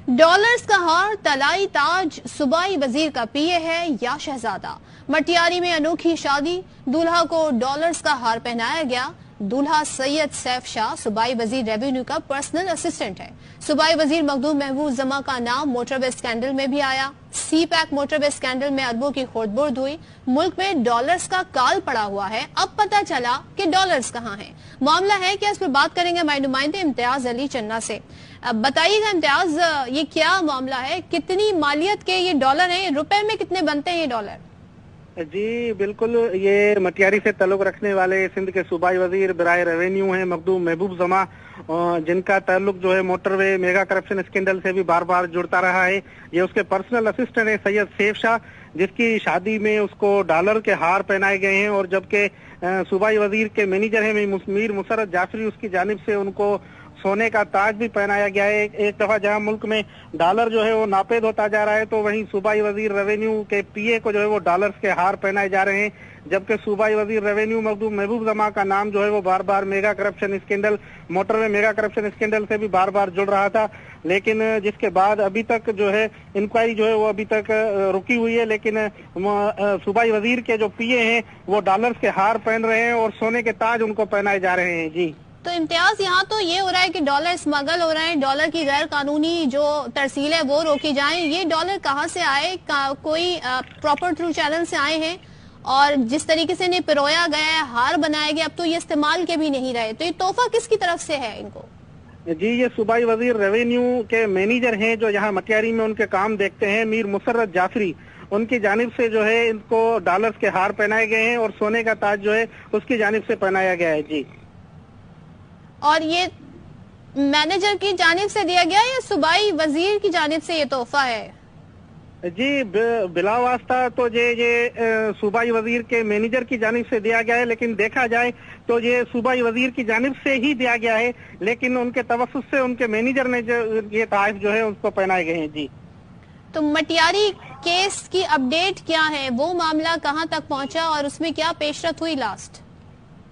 Dollars का हार, तलाई ताज, सूबाई वजीर का पिए है या शहजादा। मटियारी में अनोखी शादी, दूल्हा को डॉलर्स का हार पहनाया गया। दूल्हा सैयद सैफ शाह सूबाई वजीर रेवेन्यू का पर्सनल असिस्टेंट है। सूबाई वजीर मखदूम महबूब जमा का नाम मोटरवे स्कैंडल में भी आया। सी पैक मोटरवे स्कैंडल में अरबों की खोटबोर्ड हुई। मुल्क में डॉलर्स का काल पड़ा हुआ है। अब पता चला कि डॉलर्स कहाँ हैं। मामला है क्या, इस पर बात करेंगे हमारे नुमाइंदे इम्तियाज अली चन्ना से। अब बताइएगा इम्तियाज, ये क्या मामला है, कितनी मालियत के ये डॉलर हैं, रुपए में कितने बनते हैं ये डॉलर? जी बिल्कुल, ये मटियारी से ताल्लुक रखने वाले सिंध के सूबाई वजीर बराए रेवेन्यू हैं मखदूम महबूब जमा, जिनका ताल्लुक जो है मोटरवे मेगा करप्शन स्कैंडल से भी बार बार जुड़ता रहा है। ये उसके पर्सनल असिस्टेंट है सैयद सैफ शाह, जिसकी शादी में उसको डॉलर के हार पहनाए गए हैं। और जबकि सूबाई वजीर के मैनेजर हैं मीर मुसर्रत जाफरी, उसकी जानिब से उनको सोने का ताज भी पहनाया गया है। एक दफा जहां मुल्क में डॉलर जो है वो नापेद होता जा रहा है, तो वहीं सूबाई वजीर रेवेन्यू के पीए को जो है वो डॉलर्स के हार पहनाए जा रहे हैं। जबकि सूबाई वजीर रेवेन्यू मखदूम महबूब जमा का नाम जो है वो बार बार mega corruption scandal, motorway mega corruption scandal से भी बार बार जुड़ रहा था। लेकिन जिसके बाद अभी तक जो है इंक्वायरी जो है वो अभी तक रुकी हुई है। लेकिन सूबाई वजीर के जो पीए हैं वो डॉलर्स के हार पहन रहे हैं और सोने के ताज उनको पहनाए जा रहे हैं। जी तो इम्तियाज, यहाँ तो ये हो रहा है कि डॉलर स्मगल हो रहे हैं, डॉलर की गैर कानूनी जो तरसील है वो रोकी जाए। ये डॉलर कहाँ से आए? कोई प्रॉपर थ्रू चैनल से आए हैं? और जिस तरीके से इन्हें पिरोया गया है, हार बनाए गए, अब तो ये इस्तेमाल के भी नहीं रहे, तो ये तोहफा किसकी तरफ से है इनको? जी, ये सूबाई वजीर रेवेन्यू के मैनेजर हैं जो यहाँ मटियारी में उनके काम देखते हैं, मीर मुसर्रत जाफरी, उनकी जानिब से जो है इनको डॉलर्स के हार पहनाए गए हैं और सोने का ताज जो है उसकी जानिब से पहनाया गया है। जी, और ये मैनेजर की जानिब से दिया गया या सूबाई वजीर की जानिब से ये तोहफा है? जी बिला वास्ता तो ये सूबाई वजीर के मैनेजर की जानिब से दिया गया है, लेकिन देखा जाए तो ये सूबाई वजीर की जानिब से ही दिया गया है, लेकिन उनके तवस्सुस से उनके मैनेजर ने जो ये ताइफ जो है उसको पहनाए गए हैं। जी, तो मटियारी केस की अपडेट क्या है? वो मामला कहां तक पहुंचा और उसमें क्या पेशरफ हुई लास्ट?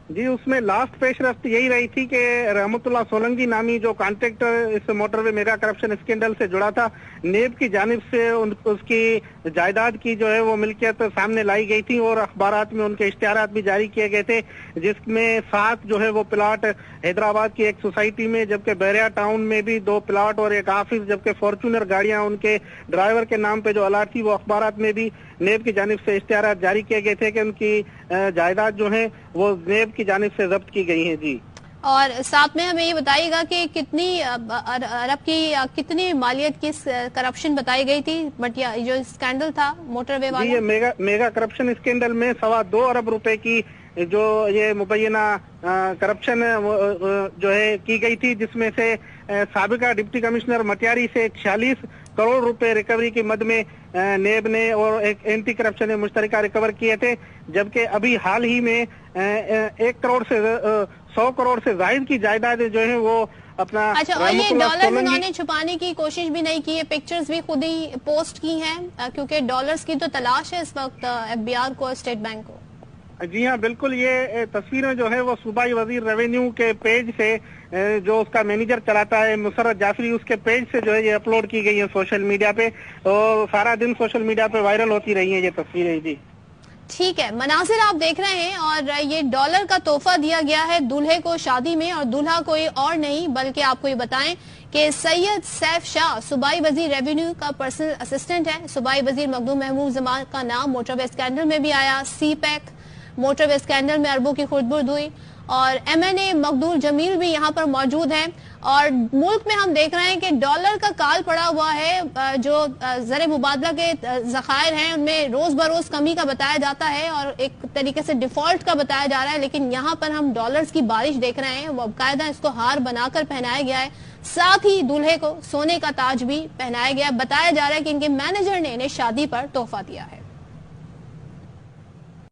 जी, उसमें लास्ट पेशरफ्त यही रही थी कि रहमतुल्लाह सोलंकी नामी जो कॉन्ट्रैक्टर इस मोटरवे मेगा करप्शन स्कैंडल से जुड़ा था, नेब की जानिब से उसकी जायदाद की जो है वो मिल्कियत सामने लाई गई थी और अखबारात में उनके इश्तिहारात भी जारी किए गए थे, जिसमें 7 जो है वो प्लाट हैदराबाद की एक सोसाइटी में, जबकि बहरिया टाउन में भी 2 प्लाट और एक ऑफिस, जबकि फॉर्चूनर गाड़ियां उनके ड्राइवर के नाम पे जो अलाट थी वो अखबारात में भी नेब की जानिब से इश्तिहारात जारी किए गए थे कि उनकी जायदाद जो है वो नेब की जानिब से जब्त की गई है। जी, और साथ में हमें ये बताइएगा कि कितनी अरब की कितनी मालियत की करप्शन बताई गई थी, बट जो स्कैंडल था मोटरवे वाला? ये मेगा करप्शन स्कैंडल में 2.25 अरब रुपए की जो ये मुबैना करप्शन जो है की गई थी, जिसमें से साबिका डिप्टी कमिश्नर मटियारी से 46 करोड़ रुपए रिकवरी की मद में नेब ने और एक एंटी करप्शन मुश्तरका रिकवर किए थे। जबकि अभी हाल ही में 1 करोड़ से 100 करोड़ से जायद की जायदाद जो है वो अपना। अच्छा, और ये डॉलर उन्होंने छुपाने की कोशिश भी नहीं की है, पिक्चर्स भी खुद ही पोस्ट की हैं, क्योंकि डॉलर्स की तो तलाश है इस वक्त FBI को, स्टेट बैंक को। जी हाँ बिल्कुल, ये तस्वीरें जो है वो सूबाई वजीर रेवेन्यू के पेज से जो उसका मैनेजर चलाता है मुसर्रत जाफरी, उसके पेज से जो है ये अपलोड की गई है सोशल मीडिया पे, और सारा दिन सोशल मीडिया पे वायरल होती रही है ये तस्वीरें। जी ठीक है, मनासिर आप देख रहे हैं, और ये डॉलर का तोहफा दिया गया है दूल्हे को शादी में, और दूल्हा कोई और नहीं बल्कि आपको ये बताएं कि सैयद सैफ शाह सूबाई वजीर रेवेन्यू का पर्सनल असिस्टेंट है। सूबाई वजीर मखदूम महबूब जमा का नाम मोटरवे स्कैंडल में भी आया। सी पैक मोटरवे स्कैंडल में अरबों की खुटबुर्द हुई, और MNA मकदूर जमील भी यहाँ पर मौजूद हैं। और मुल्क में हम देख रहे हैं कि डॉलर का काल पड़ा हुआ है, जो ज़र मुबादला के ज़खायर हैं उनमें रोज बरोज कमी का बताया जाता है और एक तरीके से डिफॉल्ट का बताया जा रहा है। लेकिन यहाँ पर हम डॉलर्स की बारिश देख रहे हैं, बाकायदा इसको हार बनाकर पहनाया गया है। साथ ही दूल्हे को सोने का ताज भी पहनाया गया। बताया जा रहा है कि इनके मैनेजर ने इन्हें शादी पर तोहफा दिया है।